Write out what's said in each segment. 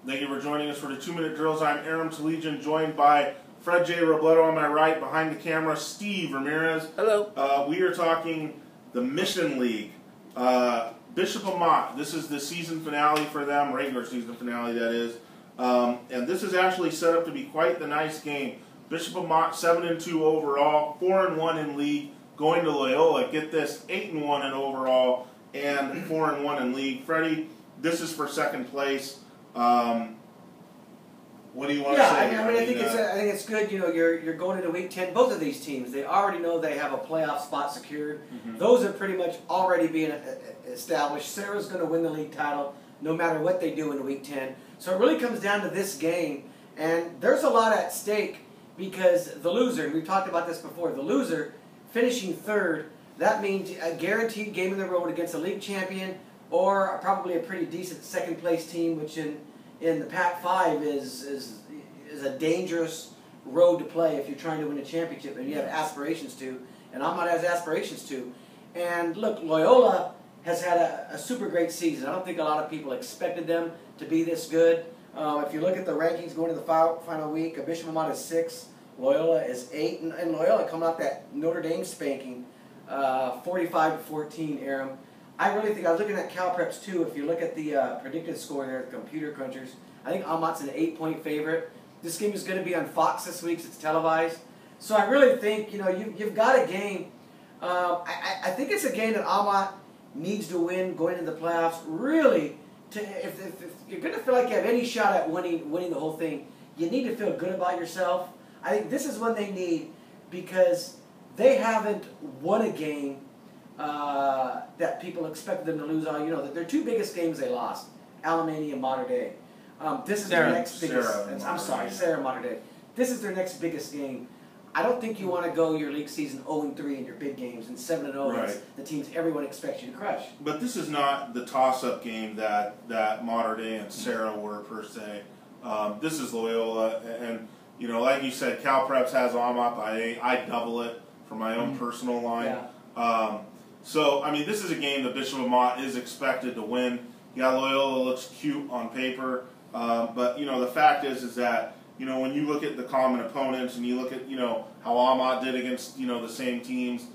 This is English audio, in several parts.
Thank you for joining us for the 2-minute drills. I'm Aram Talegian, joined by Fred J. Robledo on my right, behind the camera, Steve Ramirez. Hello. We are talking the Mission League. Bishop Amat, this is the season finale for them, regular season finale that is. And this is actually set up to be quite the nice game. Bishop Amat 7-2 overall, 4-1 in league, going to Loyola. Get this, 8-1 in overall and 4-1 in league. Freddie, this is for second place. What do you want to say? I think it's good. You know, you're going into week 10. Both of these teams, they already know they have a playoff spot secured. Those are pretty much already being established. Sarah's going to win the league title no matter what they do in week 10. So it really comes down to this game, and there's a lot at stake because the loser, and we've talked about this before, the loser finishing third, that means a guaranteed game in the road against a league champion or probably a pretty decent second place team, which in the Pac-5 is a dangerous road to play if you're trying to win a championship and you have aspirations to, and Amat has aspirations to. And look, Loyola has had a super great season. I don't think a lot of people expected them to be this good. If you look at the rankings going to the final week, Bishop Amat is 6, Loyola is 8, and Loyola coming off that Notre Dame spanking, 45-14, Aram. I really think, I was looking at CalPreps too, if you look at the predicted score there, the computer crunchers, I think Amat's an 8-point favorite. This game is going to be on Fox this week, so it's televised. So I really think, you know, you've got a game. I think it's a game that Amat needs to win going into the playoffs. Really, if you're going to feel like you have any shot at winning the whole thing, you need to feel good about yourself. I think this is what they need because they haven't won a game that people expected them to lose. You know, their two biggest games they lost, Alemany and Mater Dei. This is their next biggest. Sarah Mater Dei. This is their next biggest game. I don't think you want to go your league season 0-3 in your big games and 7-0 against the teams everyone expects you to crush. But this is not the toss-up game that Mater Dei and Sarah were per se. This is Loyola, and you know, like you said, CalPreps has Amat. I double it for my own personal line. Yeah. So, I mean, this is a game that Bishop Amat is expected to win. Yeah, Loyola looks cute on paper, but, you know, the fact is that, you know, when you look at the common opponents and you look at, you know, how Amat did against, you know, the same teams,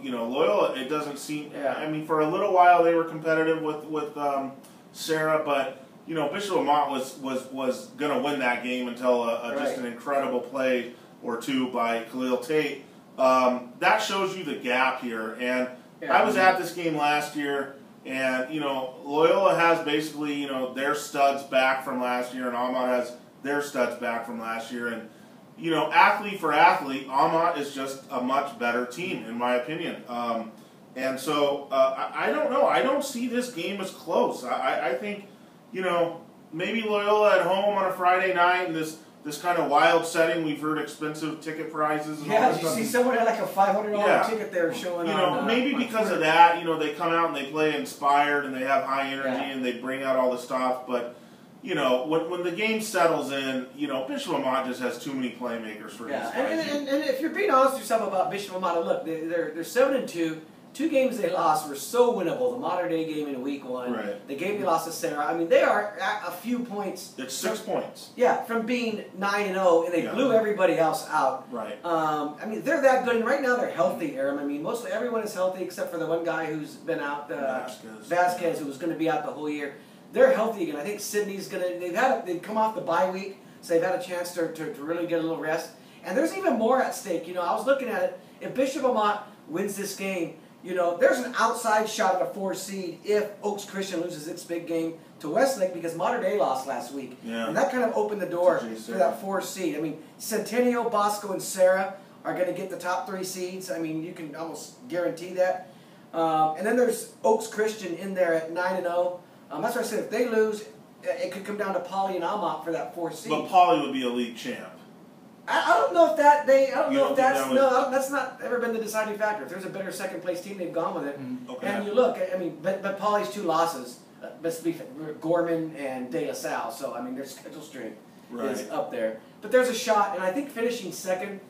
you know, Loyola, it doesn't seem, I mean, for a little while they were competitive with Sarah, but, you know, Bishop Amat was going to win that game until just an incredible play or two by Khalil Tate. That shows you the gap here, and I was at this game last year, and, you know, Loyola has basically, you know, their studs back from last year, and Amat has their studs back from last year, and, you know, athlete for athlete, Amat is just a much better team, in my opinion. And so, I don't know. I don't see this game as close. I think, you know, maybe Loyola at home on a Friday night in this kind of wild setting. We've heard expensive ticket prices. And all did you see someone had like a $500 ticket there showing you on, know, maybe because of that, you know, they come out and they play inspired and they have high energy and they bring out all the stuff. But, you know, when the game settles in, you know, Bishop Amat just has too many playmakers for this. And if you're being honest with yourself about Bishop Amat, look, they're 7-2. 2 games they lost were so winnable. The Mater Dei game in week 1. The game they lost to Sarah. I mean, they are a few points. It's 6 points. Yeah, from being 9-0, and they blew everybody else out. I mean, they're that good, and right now they're healthy, Aram. I mean, mostly everyone is healthy except for the one guy who's been out, Vasquez, who was going to be out the whole year. They're healthy again. I think Sydney's going to. They've come off the bye week, so they've had a chance to really get a little rest. And there's even more at stake. You know, I was looking at it. If Bishop Amat wins this game, you know, there's an outside shot at a 4 seed if Oaks Christian loses its big game to Westlake because Mater Dei lost last week. And that kind of opened the door for that 4 seed. I mean, Centennial, Bosco, and Sarah are going to get the top 3 seeds. I mean, you can almost guarantee that. And then there's Oaks Christian in there at 9-0. That's why I said if they lose, it could come down to Poly and Amat for that 4 seed. But Poly would be a league champ. I don't know if that's not ever been the deciding factor. If there's a better second place team, they've gone with it. And you look, I mean, but Poly's 2 losses, let's be fair, Gorman and De La Salle. So I mean, their schedule strength is up there. But there's a shot, and I think finishing second.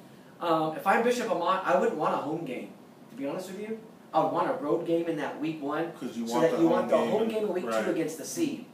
If I'm Bishop Amat, I wouldn't want a home game. To be honest with you, I would want a road game in that week 1, because you want the home game in week 2 against the seed.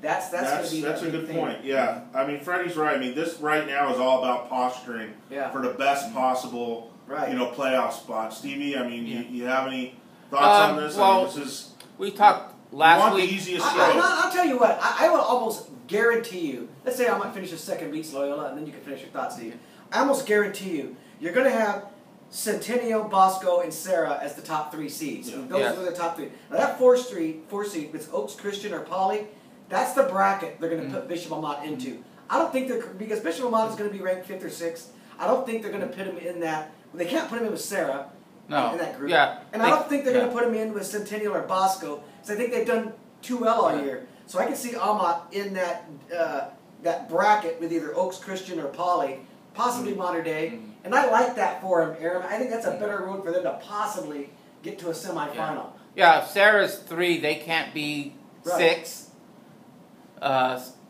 That's a good point. Yeah, I mean Freddie's right. I mean this right now is all about posturing for the best possible playoff spot. Stevie, I mean you have any thoughts on this? Well, I mean, this is we talked last week. The easiest I'll tell you what. I will almost guarantee you. Let's say I might finish the second, beats Loyola, and then you can finish your thoughts, Steve. I almost guarantee you, you're going to have Centennial, Bosco, and Sarah as the top 3 seeds. Yeah. Those are the top 3. Now that 4 seed, if it's Oaks Christian or Poly, that's the bracket they're going to put Bishop Amat into. I don't think because Bishop Amat is going to be ranked 5th or 6th. I don't think they're going to put him in that. They can't put him in with Sarah in that group. Yeah. And I don't think they're going to put him in with Centennial or Bosco because I think they've done too well all year. So I can see Amat in that bracket with either Oaks Christian or Poly, possibly Modern Day. And I like that for him, Aaron. I think that's a better road for them to possibly get to a semifinal. Yeah, if Sarah's 3, they can't be 6.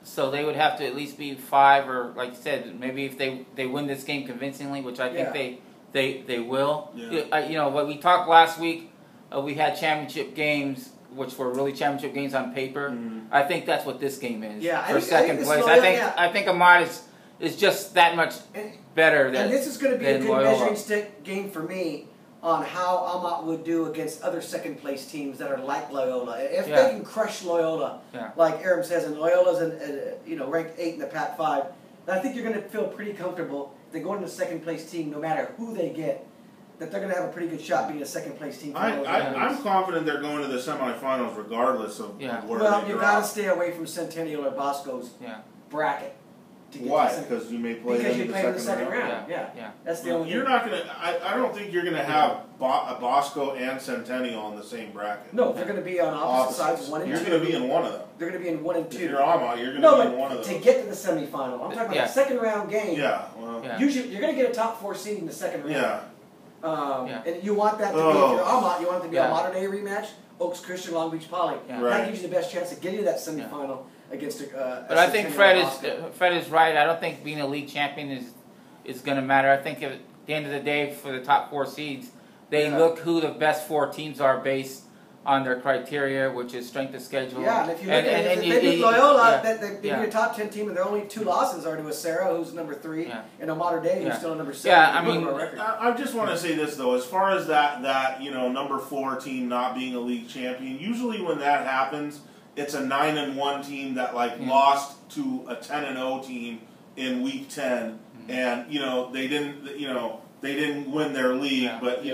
So they would have to at least be 5, or like you said, maybe if they win this game convincingly, which I think they will. Yeah. What we talked last week, we had championship games, which were really championship games on paper. I think that's what this game is for second place. I think Amat is just that much better than. And this is going to be a good measuring stick game for me on how Amat would do against other second place teams that are like Loyola. If they can crush Loyola, like Aaron says, and Loyola's ranked 8 in the Pac-5, then I think you're going to feel pretty comfortable if they go into the second place team, no matter who they get, that they're going to have a pretty good shot being a second place team. I'm confident they're going to the semifinals regardless of where they Well, you've got to stay away from Centennial or Bosco's bracket. Why? Because you may play in the second round. Yeah. That's the only. You're not gonna. I don't think you're gonna have a Bosco and Centennial in the same bracket. No, they're going to be on opposite sides, 1 and 2. You're going to be in one of them. They're going to be in 1 and 2. If you're Amat, you're going to be in one of them. To get to the semifinal, I'm talking about the second round game. Usually, you're going to get a top 4 seed in the second round. And you want that to be, if you're Amat, you want it to be a Modern Day rematch, Oaks Christian, Long Beach Poly. That gives you the best chance of getting to that semifinal against But I think Fred is right. I don't think being a league champion is going to matter. I think at the end of the day, for the top 4 seeds, they look who the best 4 teams are based on their criteria, which is strength of schedule. Yeah, and if you look if they beat Loyola, they beat a top 10 team, and their only 2 losses are to a Sarah, who's number 3, and a Modern Day, who's still number 7. Yeah, I mean, I just want to say this though, as far as that number 4 team not being a league champion, usually when that happens, it's a 9-1 team that lost to a 10-0 team in week 10, and they didn't win their league, but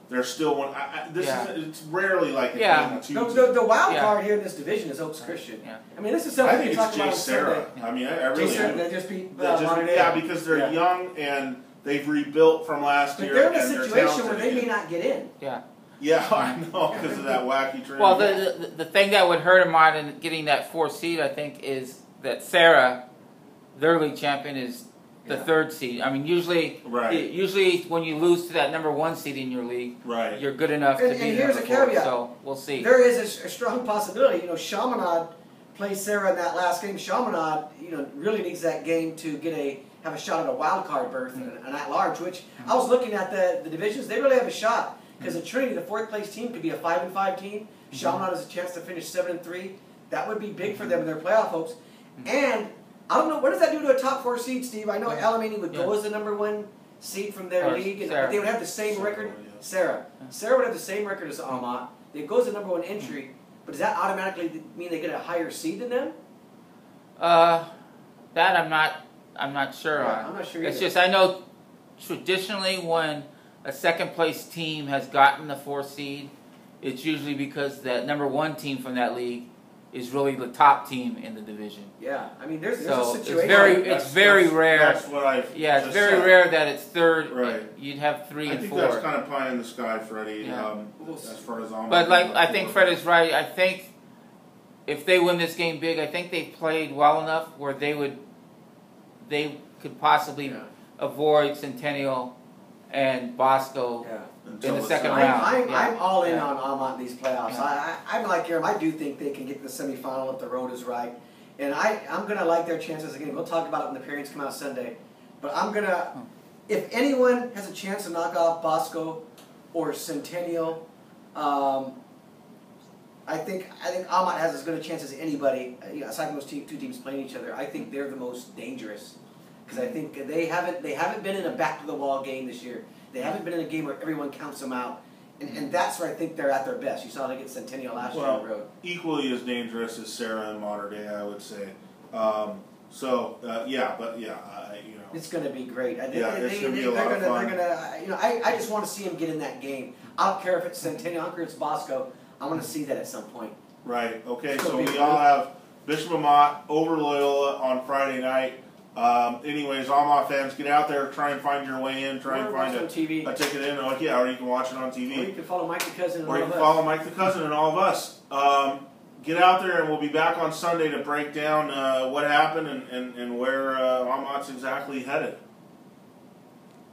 they're still one. It's rarely like a game of 2. The wild card here in this division is Oaks Christian. I mean, this is something we talked about on Sunday. I mean, I really. They just beat Modern Day. Yeah, because they're young and they've rebuilt from last year. But they're in a situation where they may not get in. Yeah, I know, because of that wacky trade. Well, the thing that would hurt Amat in getting that 4th seed, I think, is that Sarah, their league champion, is the 3rd seed. I mean, usually when you lose to that number 1 seed in your league, you're good enough to be And here's a caveat. So we'll see. There is a strong possibility. Chaminade plays Sarah in that last game. Chaminade, really needs that game to have a shot at a wild card berth and an at-large. Which I was looking at the divisions. They really have a shot. Because in Trinity, the 4th place team could be a 5-5 team. Chaminade has a chance to finish 7-3. That would be big for them in their playoff hopes. And I don't know, what does that do to a top 4 seed, Steve? I know Alamany would go as the number 1 seed from their league, and they would have the same record. Sarah would have the same record as Amat. They go as the number 1 entry, but does that automatically mean they get a higher seed than them? That I'm not sure on. I'm not sure It's either. just I know traditionally when a second place team has gotten the 4th seed, it's usually because that number 1 team from that league is really the top team in the division. Yeah, I mean, there's a situation. It's very rare. That's what I've it's very rare that it's 3rd. Right. You'd have 3 and 4. I think that's kind of pie in the sky, Freddie. As far as I'm. But I think Fred is right. I think if they win this game big, I think they played well enough where they could possibly avoid Centennial and Bosco in the second round. I'm all in on Amat in these playoffs. I'm like Aaron. I do think they can get to the semifinal if the road is right. And I'm going to like their chances again. We'll talk about it when the pairings come out Sunday. But I'm going to, if anyone has a chance to knock off Bosco or Centennial, I think Amat has as good a chance as anybody. Aside from those two teams playing each other, I think they're the most dangerous because I think they haven't been in a back to the wall game this year. They haven't been in a game where everyone counts them out, and that's where I think they're at their best. You saw them against Centennial last year on the road. Equally as dangerous as Sarah and Mater Dei, I would say. It's going to be great. It's going to be a lot of fun. I just want to see him get in that game. I don't care if it's Centennial, I don't care if it's Bosco. I want to see that at some point. Right. Okay. So we all have Bishop Amat over Loyola on Friday night. Anyways, Amat fans, get out there, try and find your way in, try and find a ticket in. Or you can watch it on TV. Or you can follow Mike the Cousin and all of us. Or you can follow Mike the Cousin and all of us. Get out there, and we'll be back on Sunday to break down what happened and where Amat's exactly headed.